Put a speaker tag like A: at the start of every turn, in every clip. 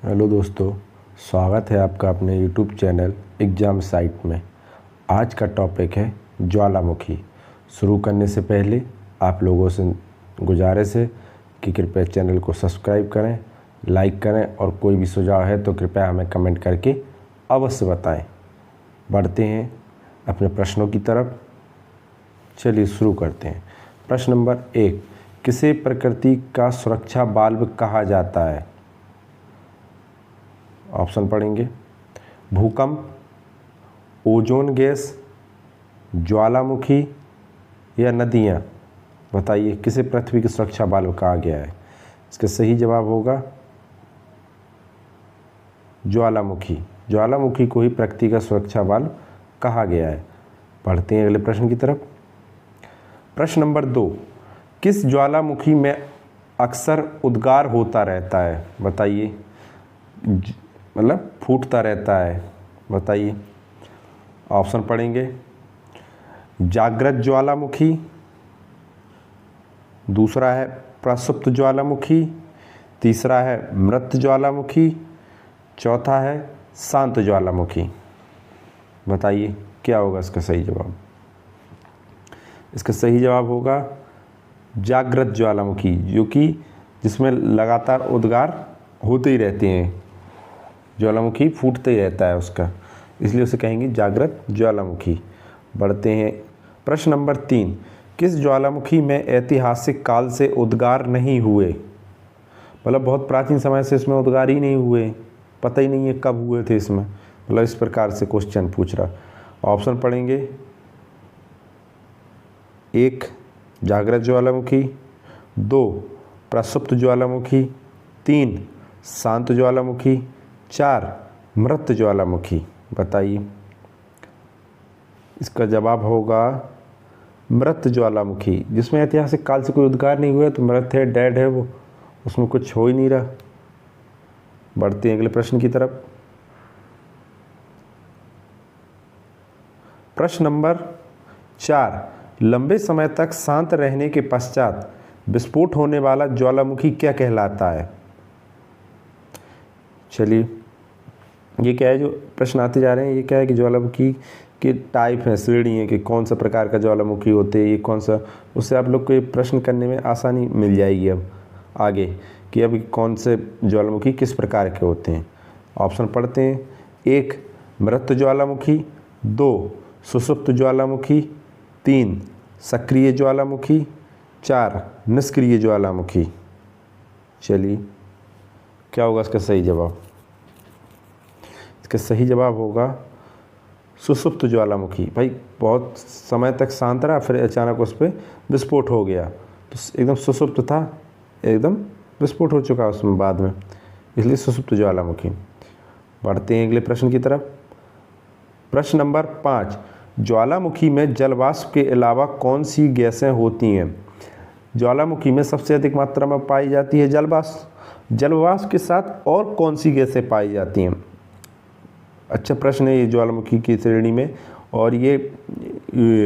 A: Hello दोस्तों, स्वागत है आपका अपने यूट्यूब चैनल एग्ज़ाम साइट में। आज का टॉपिक है ज्वालामुखी। शुरू करने से पहले आप लोगों से गुजारिश है कि कृपया चैनल को सब्सक्राइब करें, लाइक करें और कोई भी सुझाव है तो कृपया हमें कमेंट करके अवश्य बताएं। बढ़ते हैं अपने प्रश्नों की तरफ। चलिए शुरू करते हैं। प्रश्न नंबर 1, किसे प्रकृति का सुरक्षा बाल्ब कहा जाता है? ऑप्शन पढ़ेंगे। भूकंप, ओजोन गैस, ज्वालामुखी या नदियाँ। बताइए किसे पृथ्वी की सुरक्षा बाल्ब कहा गया है? इसका सही जवाब होगा ज्वालामुखी। ज्वालामुखी को ही प्रकृति का सुरक्षा बाल्ब कहा गया है। पढ़ते हैं अगले प्रश्न की तरफ। प्रश्न नंबर 2, किस ज्वालामुखी में अक्सर उद्गार होता रहता है? बताइए, मतलब फूटता रहता है। बताइए, ऑप्शन पढ़ेंगे। जागृत ज्वालामुखी, दूसरा है प्रसुप्त ज्वालामुखी, तीसरा है मृत ज्वालामुखी, चौथा है शांत ज्वालामुखी। बताइए क्या होगा इसका सही जवाब? इसका सही जवाब होगा जागृत ज्वालामुखी, जो कि जिसमें लगातार उद्गार होते ही रहते हैं। ज्वालामुखी फूटते ही रहता है उसका, इसलिए उसे कहेंगे जागृत ज्वालामुखी। बढ़ते हैं प्रश्न नंबर 3, किस ज्वालामुखी में ऐतिहासिक काल से उद्गार नहीं हुए? मतलब बहुत प्राचीन समय से इसमें उद्गार ही नहीं हुए, पता ही नहीं है कब हुए थे इसमें। मतलब इस प्रकार से क्वेश्चन पूछ रहा। ऑप्शन पढ़ेंगे। 1 जागृत ज्वालामुखी, 2 प्रसुप्त ज्वालामुखी, 3 शांत ज्वालामुखी, 4 मृत ज्वालामुखी। बताइए, इसका जवाब होगा मृत ज्वालामुखी, जिसमें ऐतिहासिक काल से कोई उद्गार नहीं हुआ, तो मृत है, डेड है वो, उसमें कुछ हो ही नहीं रहा। बढ़ते हैं अगले प्रश्न की तरफ। प्रश्न नंबर 4, लंबे समय तक शांत रहने के पश्चात विस्फोट होने वाला ज्वालामुखी क्या कहलाता है? चलिए, ये क्या है जो प्रश्न आते जा रहे हैं, ये क्या है कि ज्वालामुखी के टाइप हैं, श्रेणी है कि कौन सा प्रकार का ज्वालामुखी होते हैं, ये कौन सा। उससे आप लोग को ये प्रश्न करने में आसानी मिल जाएगी अब आगे कि अब कौन से ज्वालामुखी किस प्रकार के होते हैं। ऑप्शन पढ़ते हैं। 1 मृत ज्वालामुखी, 2 सुषुप्त ज्वालामुखी, 3 सक्रिय ज्वालामुखी, 4 निष्क्रिय ज्वालामुखी। चलिए, क्या होगा इसका सही जवाब? इसका सही जवाब होगा सुषुप्त ज्वालामुखी। भाई बहुत समय तक शांत रहा, फिर अचानक उस पर विस्फोट हो गया, तो एकदम सुषुप्त था, एकदम विस्फोट हो चुका उसमें बाद में, इसलिए सुषुप्त ज्वालामुखी। बढ़ते हैं अगले प्रश्न की तरफ। प्रश्न नंबर 5, ज्वालामुखी में जलवाष्प के अलावा कौन सी गैसें होती हैं? ज्वालामुखी में सबसे अधिक मात्रा में पाई जाती है जलवाष्प। जलवाष्प के साथ और कौन सी गैसें पाई जाती हैं? अच्छा प्रश्न है ये ज्वालामुखी की श्रेणी में, और ये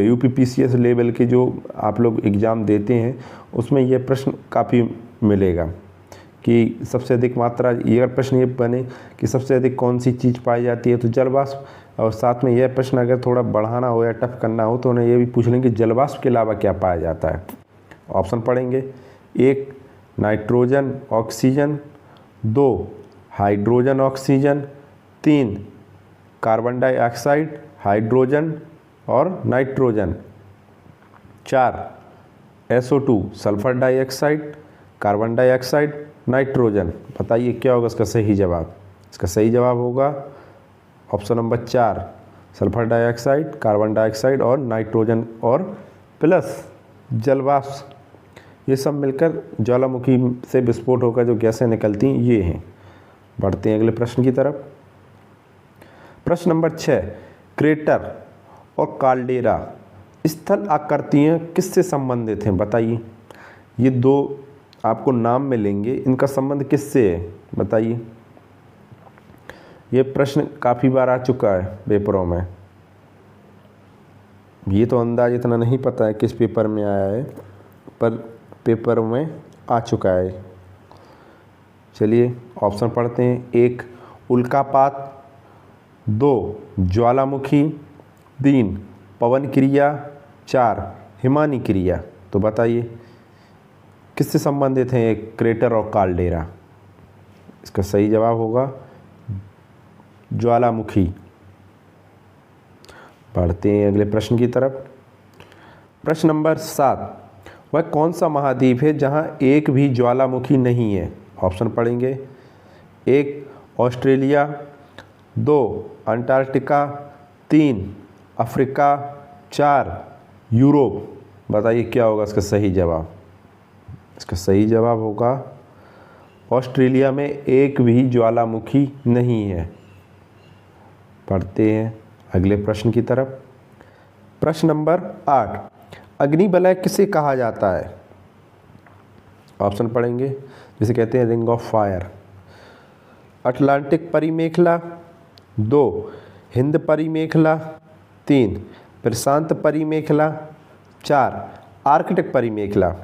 A: यूपीपीसीएस लेवल के जो आप लोग एग्ज़ाम देते हैं उसमें ये प्रश्न काफ़ी मिलेगा कि सबसे अधिक मात्रा, ये अगर प्रश्न ये बने कि सबसे अधिक कौन सी चीज़ पाई जाती है तो जलवाष्प, और साथ में यह प्रश्न अगर थोड़ा बढ़ाना हो या टफ करना हो तो उन्हें ये भी पूछ लेंगे जलवाष्प के अलावा क्या पाया जाता है। ऑप्शन पढ़ेंगे। 1 nitrogen oxygen, 2 hydrogen oxygen, 3 carbon dioxide hydrogen और nitrogen, 4 SO2 sulphur dioxide carbon dioxide nitrogen. बताइए क्या होगा इसका सही जवाब? इसका सही जवाब होगा option number 4 sulphur dioxide, carbon dioxide और नाइट्रोजन और प्लस जलवाष्प, ये सब मिलकर ज्वालामुखी से विस्फोट होकर जो गैसें निकलती हैं ये हैं। बढ़ते हैं अगले प्रश्न की तरफ। प्रश्न नंबर 6, क्रेटर और काल्डेरा स्थल आकृतियाँ किससे संबंधित हैं? बताइए, ये दो आपको नाम मिलेंगे, इनका संबंध किससे है? बताइए। ये प्रश्न काफ़ी बार आ चुका है पेपरों में, ये तो अंदाज इतना नहीं पता है किस पेपर में आया है, पर पेपर में आ चुका है। चलिए ऑप्शन पढ़ते हैं। 1 उल्कापात, 2 ज्वालामुखी, 3 पवन क्रिया, 4 हिमानी क्रिया। तो बताइए किससे संबंधित है एक क्रेटर और काल्डेरा? इसका सही जवाब होगा ज्वालामुखी। बढ़ते हैं अगले प्रश्न की तरफ। प्रश्न नंबर 7, वह कौन सा महाद्वीप है जहां एक भी ज्वालामुखी नहीं है? ऑप्शन पढ़ेंगे। 1 ऑस्ट्रेलिया, 2 अंटार्कटिका, 3 अफ्रीका, 4 यूरोप। बताइए क्या होगा इसका सही जवाब? इसका सही जवाब होगा ऑस्ट्रेलिया में एक भी ज्वालामुखी नहीं है। पढ़ते हैं अगले प्रश्न की तरफ। प्रश्न नंबर 8, अग्निवलय किसे कहा जाता है? ऑप्शन पढ़ेंगे। जिसे कहते हैं रिंग ऑफ फायर। अटलांटिक परिमेखला, 2 हिंद परिमेखला, 3 प्रशांत परिमेखला, 4 आर्कटिक परिमेखला।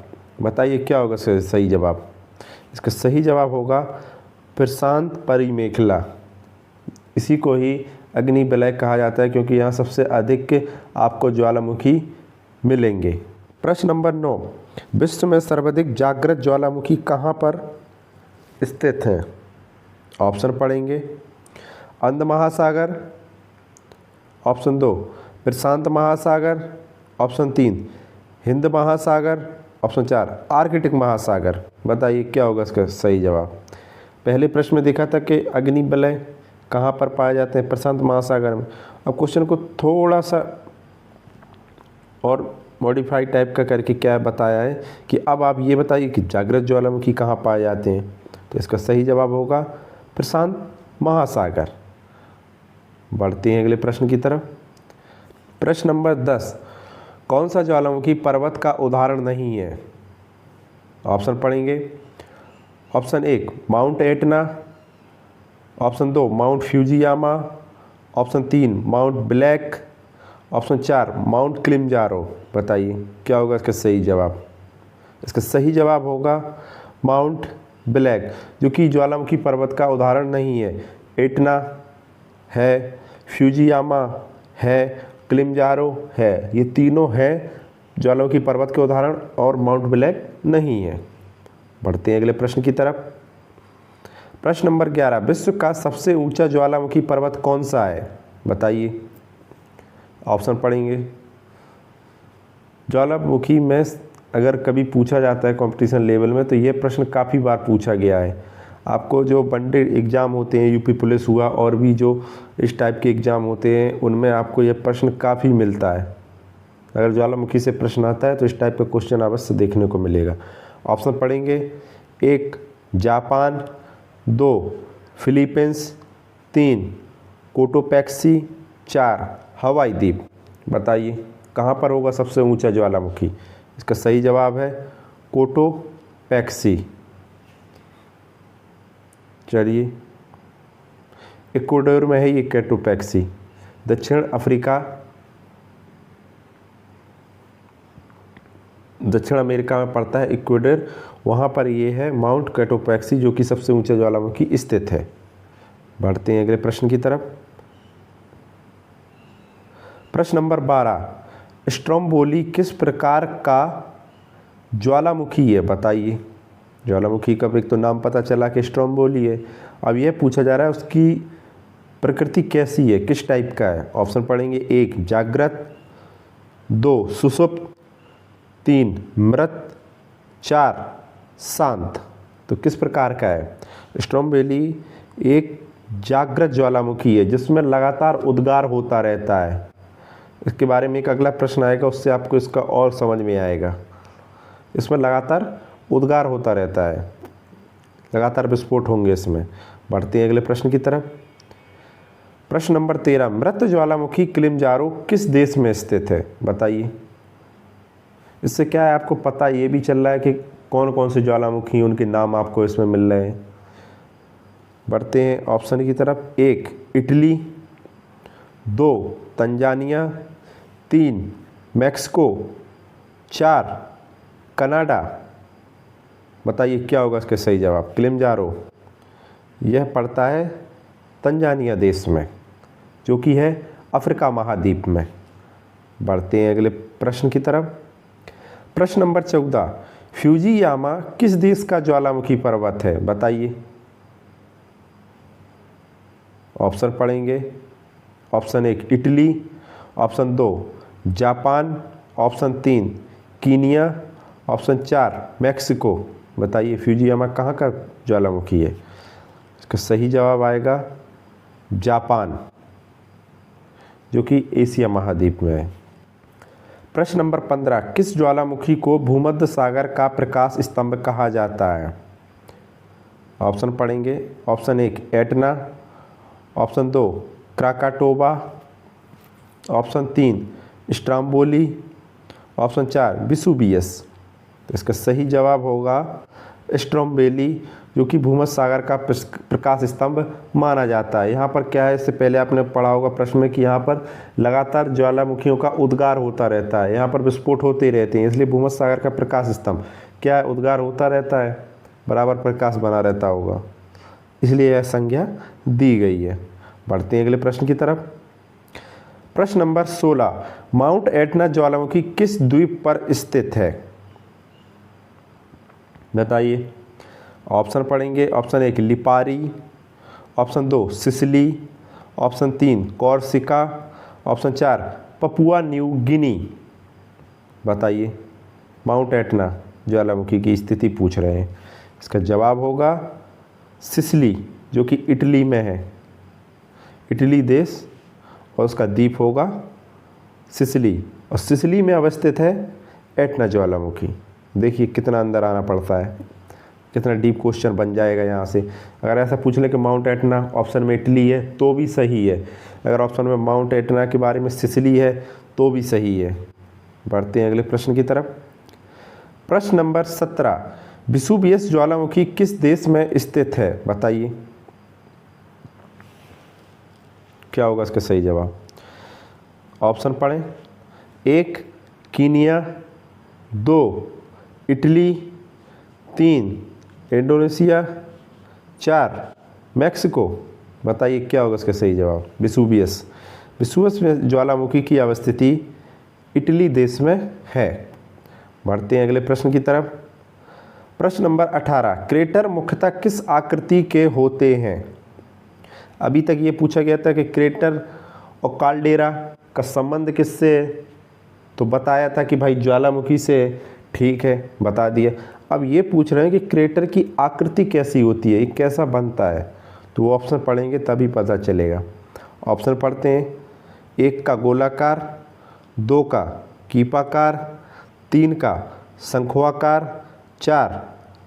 A: बताइए क्या होगा सही जवाब? इसका सही जवाब होगा प्रशांत परिमेखला। इसी को ही अग्निवलय कहा जाता है क्योंकि यहाँ सबसे अधिक आपको ज्वालामुखी मिलेंगे। प्रश्न नंबर 9, विश्व में सर्वाधिक जागृत ज्वालामुखी कहाँ पर स्थित हैं? ऑप्शन पढ़ेंगे। अंध महासागर, ऑप्शन 2 प्रशांत महासागर, ऑप्शन 3 हिंद महासागर, ऑप्शन 4 आर्कटिक महासागर। बताइए क्या होगा इसका सही जवाब? पहले प्रश्न में देखा था कि अग्निवलय कहाँ पर पाए जाते हैं? प्रशांत महासागर में। अब क्वेश्चन को थोड़ा सा और मॉडिफाइड टाइप का करके क्या बताया है कि अब आप ये बताइए कि जागृत ज्वालामुखी कहाँ पाए जाते हैं? तो इसका सही जवाब होगा प्रशांत महासागर। बढ़ते हैं अगले प्रश्न की तरफ। प्रश्न नंबर 10, कौन सा ज्वालामुखी पर्वत का उदाहरण नहीं है? ऑप्शन पढ़ेंगे। Option 1 mount Etna, option 2 mount Fujiyama, option 3 mount black, option 4 mount Kilimanjaro. बताइए क्या होगा इसका सही जवाब? इसका सही जवाब होगा माउंट ब्लैक, जो कि ज्वालामुखी पर्वत का उदाहरण नहीं है। एटना है, फ्यूजियामा है, किलिमंजारो है, ये तीनों हैं ज्वालामुखी पर्वत के उदाहरण और माउंट ब्लैक नहीं है। बढ़ते हैं अगले प्रश्न की तरफ। प्रश्न नंबर 11, विश्व का सबसे ऊंचा ज्वालामुखी पर्वत कौन सा है? बताइए। ऑप्शन पढ़ेंगे। ज्वालामुखी में अगर कभी पूछा जाता है कंपटीशन लेवल में तो ये प्रश्न काफ़ी बार पूछा गया है। आपको जो वनडे एग्ज़ाम होते हैं, यूपी पुलिस हुआ और भी जो इस टाइप के एग्ज़ाम होते हैं उनमें आपको ये प्रश्न काफ़ी मिलता है। अगर ज्वालामुखी से प्रश्न आता है तो इस टाइप का क्वेश्चन अवश्य देखने को मिलेगा। ऑप्शन पढ़ेंगे। 1 जापान, 2 फिलीपींस, 3 कोटोपैक्सी, 4 हवाई द्वीप। बताइए कहाँ पर होगा सबसे ऊंचा ज्वालामुखी? इसका सही जवाब है कोटोपैक्सी। चलिए, इक्वाडोर में है ये कोटोपैक्सी। दक्षिण अमेरिका में पड़ता है इक्वाडोर, वहाँ पर ये है माउंट कोटोपैक्सी जो कि सबसे ऊंचा ज्वालामुखी स्थित है। बढ़ते हैं अगले प्रश्न की तरफ। प्रश्न नंबर 12, स्ट्रोम्बोली किस प्रकार का ज्वालामुखी है? बताइए। ज्वालामुखी का एक तो नाम पता चला कि स्ट्रोम्बोली है, अब यह पूछा जा रहा है उसकी प्रकृति कैसी है, किस टाइप का है। ऑप्शन पढ़ेंगे। 1 जागृत, 2 सुषुप्त, 3 मृत, 4 शांत। तो किस प्रकार का है? स्ट्रोम्बोली एक जागृत ज्वालामुखी है जिसमें लगातार उद्गार होता रहता है। इसके बारे में एक अगला प्रश्न आएगा, उससे आपको इसका और समझ में आएगा। इसमें लगातार उद्गार होता रहता है, लगातार विस्फोट होंगे इसमें। बढ़ते हैं अगले प्रश्न की तरफ। प्रश्न नंबर 13, मृत ज्वालामुखी किलिमंजारो किस देश में स्थित है? बताइए। इससे क्या है आपको पता ये भी चल रहा है कि कौन कौन से ज्वालामुखी उनके नाम आपको इसमें मिल रहे हैं। बढ़ते हैं ऑप्शन की तरफ। 1 इटली, 2 तंजानिया, 3 मैक्सिको, 4 कनाडा। बताइए क्या होगा इसका सही जवाब? किलिमंजारो। यह पड़ता है तंजानिया देश में, जो कि है अफ्रीका महाद्वीप में। बढ़ते हैं अगले प्रश्न की तरफ। प्रश्न नंबर 14, फ्यूजियामा किस देश का ज्वालामुखी पर्वत है? बताइए। ऑप्शन पढ़ेंगे। Option 1 Italy, option 2 Japan, option 3 Kenya, option 4 Mexico. बताइए फ्यूजियामा कहाँ का ज्वालामुखी है? इसका सही जवाब आएगा जापान, जो कि एशिया महाद्वीप में है। प्रश्न नंबर 15, किस ज्वालामुखी को भूमध्य सागर का प्रकाश स्तंभ कहा जाता है? ऑप्शन पढ़ेंगे। Option 1 Etna, option 2 Krakatoa, option 3 Stromboli, option 4 Vesuvius. तो इसका सही जवाब होगा स्ट्रोम्बेली, जो कि भूमध्य सागर का प्रकाश स्तंभ माना जाता है। यहाँ पर क्या है, इससे पहले आपने पढ़ा होगा प्रश्न में कि यहाँ पर लगातार ज्वालामुखियों का उद्गार होता रहता है, यहाँ पर विस्फोट होते रहते हैं, इसलिए भूमध्य सागर का प्रकाश स्तंभ क्या है, उद्गार होता रहता है, बराबर प्रकाश बना रहता होगा, इसलिए यह संज्ञा दी गई है। बढ़ते हैं अगले प्रश्न की तरफ। प्रश्न नंबर 16, माउंट एटना ज्वालामुखी किस द्वीप पर स्थित है? बताइए। ऑप्शन पढ़ेंगे। Option 1 Lipari, option 2 Sicily, option 3 Corsica, option 4 Papua New Guinea. बताइए। माउंट एटना ज्वालामुखी की स्थिति पूछ रहे हैं, इसका जवाब होगा सिसिली, जो कि इटली में है, इटली देश, और उसका द्वीप होगा सिसिली, और सिसिली में अवस्थित है एटना ज्वालामुखी। देखिए कितना अंदर आना पड़ता है, कितना डीप क्वेश्चन बन जाएगा यहाँ से। अगर ऐसा पूछ ले कि माउंट एटना ऑप्शन में इटली है तो भी सही है, अगर ऑप्शन में माउंट एटना के बारे में सिसिली है तो भी सही है। बढ़ते हैं अगले प्रश्न की तरफ। प्रश्न नंबर 17, विसुवियस ज्वालामुखी किस देश में स्थित है? बताइए। क्या होगा इसका सही जवाब? ऑप्शन पढ़ें। 1 कीनिया, 2 इटली, 3 इंडोनेशिया, 4 मैक्सिको। बताइए क्या होगा इसका सही जवाब? विसुवियस। विसुवियस में ज्वालामुखी की अवस्थिति इटली देश में है। बढ़ते हैं अगले प्रश्न की तरफ। प्रश्न नंबर 18, क्रेटर मुख्यतः किस आकृति के होते हैं? अभी तक ये पूछा गया था कि क्रेटर और काल्डेरा का संबंध किससे है, तो बताया था कि भाई ज्वालामुखी से, ठीक है बता दिया। अब ये पूछ रहे हैं कि क्रेटर की आकृति कैसी होती है, ये कैसा बनता है, तो वो ऑप्शन पढ़ेंगे तभी पता चलेगा। ऑप्शन पढ़ते हैं। 1 का गोलाकार, 2 का कीपाकार, 3 का शंखवाकार, 4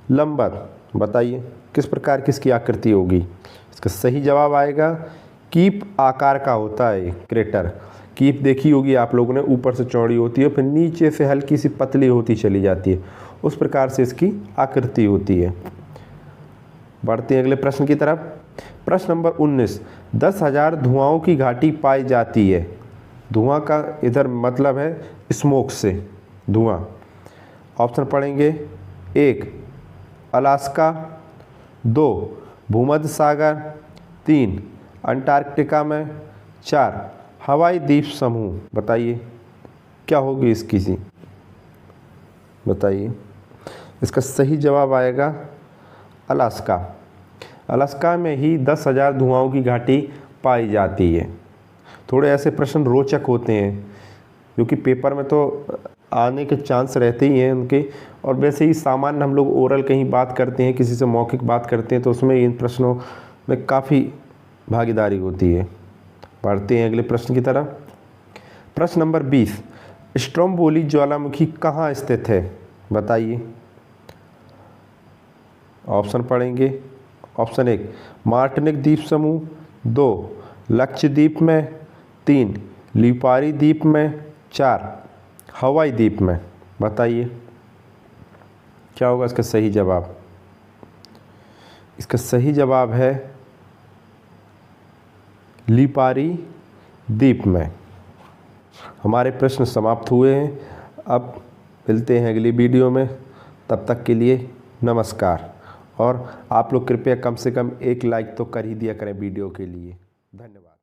A: लंबर। बताइए किस प्रकार किसकी आकृति होगी? इसका सही जवाब आएगा कीप आकार का होता है क्रेटर। कीप देखी होगी आप लोगों ने, ऊपर से चौड़ी होती है, फिर नीचे से हल्की सी पतली होती चली जाती है, उस प्रकार से इसकी आकृति होती है। बढ़ते हैं अगले प्रश्न की तरफ। प्रश्न नंबर 19, 10,000 धुआंओं की घाटी पाई जाती है। धुआं का इधर मतलब है स्मोक से धुआं। ऑप्शन पढ़ेंगे। 1 अलास्का, 2 भूमध्य सागर, 3 अंटार्कटिका में, 4 हवाई द्वीप समूह। बताइए क्या होगी इसकी सी? बताइए। इसका सही जवाब आएगा अलास्का। अलास्का में ही 10,000 धुआंओं की घाटी पाई जाती है। थोड़े ऐसे प्रश्न रोचक होते हैं क्योंकि पेपर में तो आने के चांस रहते ही हैं उनके, और वैसे ही सामान्य हम लोग ओरल कहीं बात करते हैं, किसी से मौखिक बात करते हैं, तो उसमें इन प्रश्नों में काफ़ी भागीदारी होती है। बढ़ते हैं अगले प्रश्न की तरफ। प्रश्न नंबर 20, स्ट्रोम्बोली ज्वालामुखी कहाँ स्थित है? बताइए। ऑप्शन पढ़ेंगे। ऑप्शन 1 मार्टिनिक द्वीप समूह, 2 लक्षद्वीप में, 3 लिपारी द्वीप में, 4 हवाई द्वीप में। बताइए क्या होगा इसका सही जवाब? इसका सही जवाब है लिपारी द्वीप में। हमारे प्रश्न समाप्त हुए हैं। अब मिलते हैं अगली वीडियो में, तब तक के लिए नमस्कार। और आप लोग कृपया कम से कम एक लाइक तो कर ही दिया करें वीडियो के लिए। धन्यवाद।